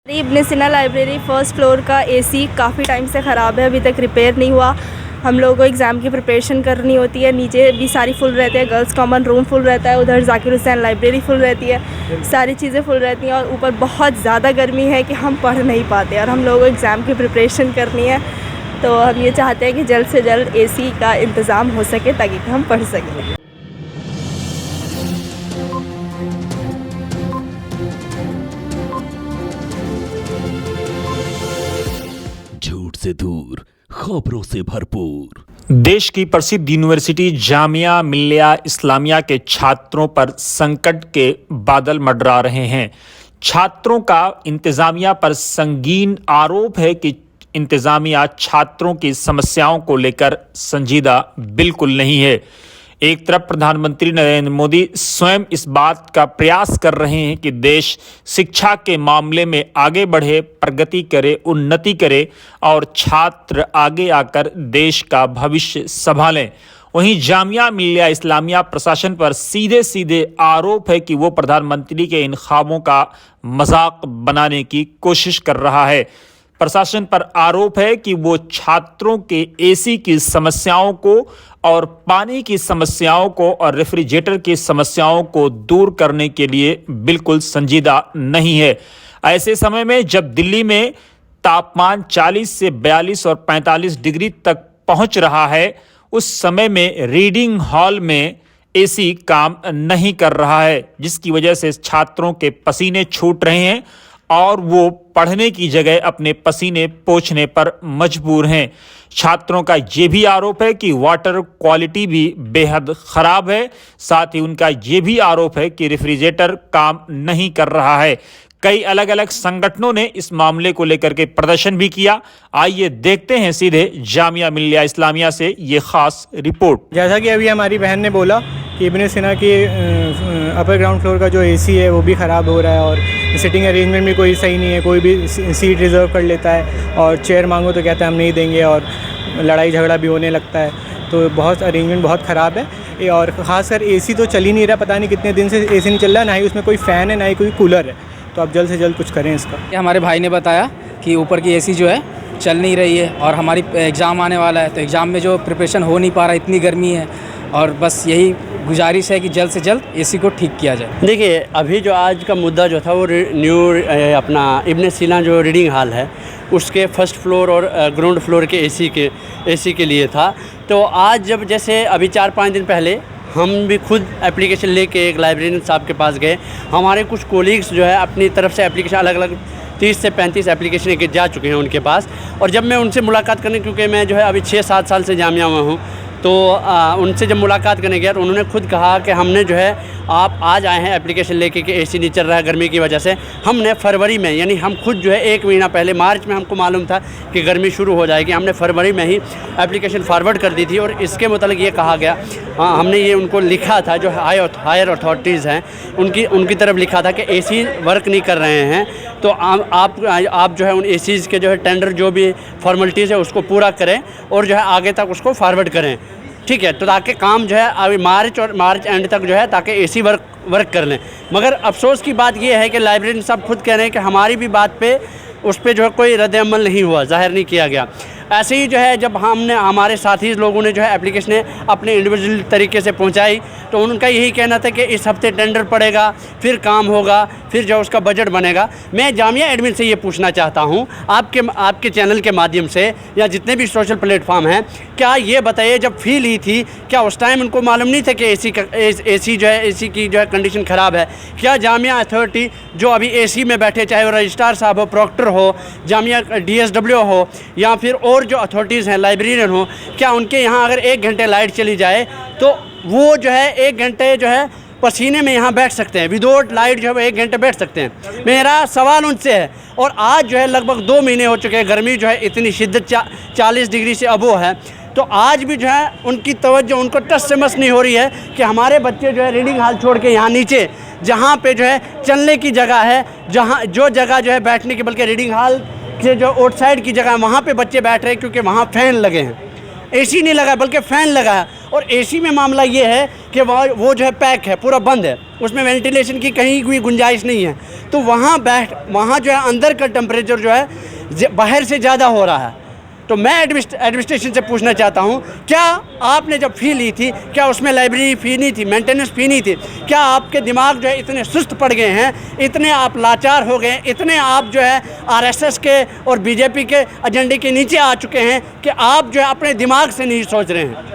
इब्न सीना library first floor का AC काफ़ी टाइम से ख़राब है, अभी तक रिपेयर नहीं हुआ। हम लोगों को एग्ज़ाम की प्रिपरेशन करनी होती है, नीचे भी सारी फुल रहते हैं, गर्ल्स कॉमन रूम फुल रहता है, उधर ज़ाकिर हुसैन लाइब्रेरी फुल रहती है, सारी चीज़ें फुल रहती हैं और ऊपर बहुत ज़्यादा गर्मी है कि हम पढ़ नहीं पाते और हम लोगों को एग्ज़ाम की प्रिपरेशन करनी है। तो हम ये चाहते हैं कि जल्द से जल्द एसी का इंतज़ाम हो सके ताकि हम पढ़ सकें। झूठ से दूर, खबरों से भरपूर। देश की प्रसिद्ध यूनिवर्सिटी जामिया मिल्लिया इस्लामिया के छात्रों पर संकट के बादल मंडरा रहे हैं। छात्रों का इंतजामिया पर संगीन आरोप है कि इंतजामिया छात्रों की समस्याओं को लेकर संजीदा बिल्कुल नहीं है। एक तरफ प्रधानमंत्री नरेंद्र मोदी स्वयं इस बात का प्रयास कर रहे हैं कि देश शिक्षा के मामले में आगे बढ़े, प्रगति करे, उन्नति करे और छात्र आगे आकर देश का भविष्य संभालें। वहीं जामिया मिल्लिया इस्लामिया प्रशासन पर सीधे सीधे आरोप है कि वो प्रधानमंत्री के इन ख्वाबों का मजाक बनाने की कोशिश कर रहा है। प्रशासन पर आरोप है कि वो छात्रों के एसी की समस्याओं को और पानी की समस्याओं को और रेफ्रिजरेटर की समस्याओं को दूर करने के लिए बिल्कुल संजीदा नहीं है। ऐसे समय में जब दिल्ली में तापमान 40 से 42 और 45 डिग्री तक पहुंच रहा है, उस समय में रीडिंग हॉल में एसी काम नहीं कर रहा है, जिसकी वजह से छात्रों के पसीने छूट रहे हैं और वो पढ़ने की जगह अपने पसीने पोंछने पर मजबूर हैं। छात्रों का ये भी आरोप है कि वाटर क्वालिटी भी बेहद ख़राब है। साथ ही उनका ये भी आरोप है कि रेफ्रिजरेटर काम नहीं कर रहा है। कई अलग अलग संगठनों ने इस मामले को लेकर के प्रदर्शन भी किया। आइए देखते हैं सीधे जामिया मिल्लिया इस्लामिया से ये खास रिपोर्ट। जैसा कि अभी हमारी बहन ने बोला कि इब्न सीना की अपर ग्राउंड फ्लोर का जो एसी है वो भी ख़राब हो रहा है और सिटिंग अरेंजमेंट भी कोई सही नहीं है। कोई भी सीट रिज़र्व कर लेता है और चेयर मांगो तो कहता है हम नहीं देंगे और लड़ाई झगड़ा भी होने लगता है। तो बहुत अरेंजमेंट बहुत ख़राब है और ख़ासकर एसी तो चल ही नहीं रहा, पता नहीं कितने दिन से एसी नहीं चल रहा, ना ही उसमें कोई फ़ैन है ना ही कोई कूलर है। तो आप जल्द से जल्द कुछ करें इसका। हमारे भाई ने बताया कि ऊपर की एसी जो है चल नहीं रही है और हमारी एग्ज़ाम आने वाला है, तो एग्ज़ाम में जो प्रिपरेशन हो नहीं पा रहा, इतनी गर्मी है और बस यही गुजारिश है कि जल्द से जल्द एसी को ठीक किया जाए। देखिए, अभी जो आज का मुद्दा जो था वो अपना इब्न सीना जो रीडिंग हॉल है उसके फर्स्ट फ्लोर और ग्राउंड फ्लोर के एसी के लिए था। तो आज जब जैसे अभी 4-5 दिन पहले हम भी खुद एप्लीकेशन लेके एक लाइब्रेरियन साहब के पास गए। हमारे कुछ कोलीग्स जो है अपनी तरफ से एप्लीकेशन अलग अलग 30 से 35 एप्लीकेशन लेके जा चुके हैं उनके पास। और जब मैं उनसे मुलाकात करने, क्योंकि मैं जो है अभी 6-7 साल से जामिया में हूँ, तो उनसे जब मुलाकात करने गया तो उन्होंने खुद कहा कि हमने जो है आप आज आए हैं एप्लीकेशन लेके कि एसी नहीं चल रहा है गर्मी की वजह से। हमने फरवरी में, यानी हम खुद जो है 1 महीना पहले, मार्च में हमको मालूम था कि गर्मी शुरू हो जाएगी, हमने फरवरी में ही एप्लीकेशन फॉरवर्ड कर दी थी और इसके मतलब ये कहा गया, हाँ हमने ये उनको लिखा था, जो हायर अथॉरिटीज़ हैं उनकी तरफ लिखा था कि एसी वर्क नहीं कर रहे हैं, तो आप जो है उन एसीज़ के जो है टेंडर जो भी फॉर्मेलिटीज़ है उसको पूरा करें और जो है आगे तक उसको फॉरवर्ड करें, ठीक है, तो ताकि काम जो है अभी मार्च एंड तक जो है ताकि एसी वर्क कर लें। मगर अफसोस की बात ये है कि लाइब्रेरियन साहब खुद कह रहे हैं कि हमारी भी बात पे उस पर जो है कोई रद्द-ए-अमल नहीं हुआ, ज़ाहिर नहीं किया गया। ऐसे ही जो है जब हमारे साथी लोगों ने जो है एप्लीकेशनें अपने इंडिविजुअल तरीके से पहुंचाई, तो उनका यही कहना था कि इस हफ्ते टेंडर पड़ेगा, फिर काम होगा, फिर जो उसका बजट बनेगा। मैं जामिया एडमिन से ये पूछना चाहता हूं आपके चैनल के माध्यम से या जितने भी सोशल प्लेटफॉर्म हैं, क्या ये बताइए जब फील ही थी, क्या उस टाइम उनको मालूम नहीं था कि एसी की जो है कंडीशन ख़राब है? क्या जामिया अथॉरिटी जो अभी एसी में बैठे, चाहे वो रजिस्ट्रार साहब हो, प्रॉक्टर हो, जामिया DSW हो या फिर और जो अथॉरिटीज़ हैं, लाइब्रेरियन हो, क्या उनके यहाँ अगर 1 घंटे लाइट चली जाए तो वो जो है 1 घंटे जो है पसीने में यहाँ बैठ सकते हैं, विदाउट लाइट जो है 1 घंटे बैठ सकते हैं? मेरा सवाल उनसे है। और आज जो है लगभग 2 महीने हो चुके हैं, गर्मी जो है इतनी शिद्दत 40 डिग्री से अबोव है, तो आज भी जो है उनकी तवज्जो, उनको टस से मस नहीं हो रही है कि हमारे बच्चे जो है रीडिंग हॉल छोड़ के यहाँ नीचे, जहाँ पे जो है चलने की जगह है, जो जगह जो है बैठने की, बल्कि रीडिंग हॉल से जो आउटसाइड की जगह है वहाँ पे बच्चे बैठ रहे हैं क्योंकि वहाँ फ़ैन लगे हैं। एसी नहीं लगा बल्कि फ़ैन लगा है। और एसी में मामला ये है कि वो जो है पैक है, पूरा बंद है, उसमें वेंटिलेशन की कहीं कोई गुंजाइश नहीं है। तो वहाँ जो है अंदर का टेम्परेचर जो है बाहर से ज़्यादा हो रहा है। तो मैं एडमिनिस्ट्रेशन से पूछना चाहता हूँ, क्या आपने जब फ़ी ली थी, क्या उसमें लाइब्रेरी फ़ी नहीं थी, मेंटेनेंस फ़ी नहीं थी? क्या आपके दिमाग जो है इतने सुस्त पड़ गए हैं, इतने आप लाचार हो गए, इतने आप जो है आरएसएस के और बीजेपी के एजेंडे के नीचे आ चुके हैं कि आप जो है अपने दिमाग से नहीं सोच रहे हैं?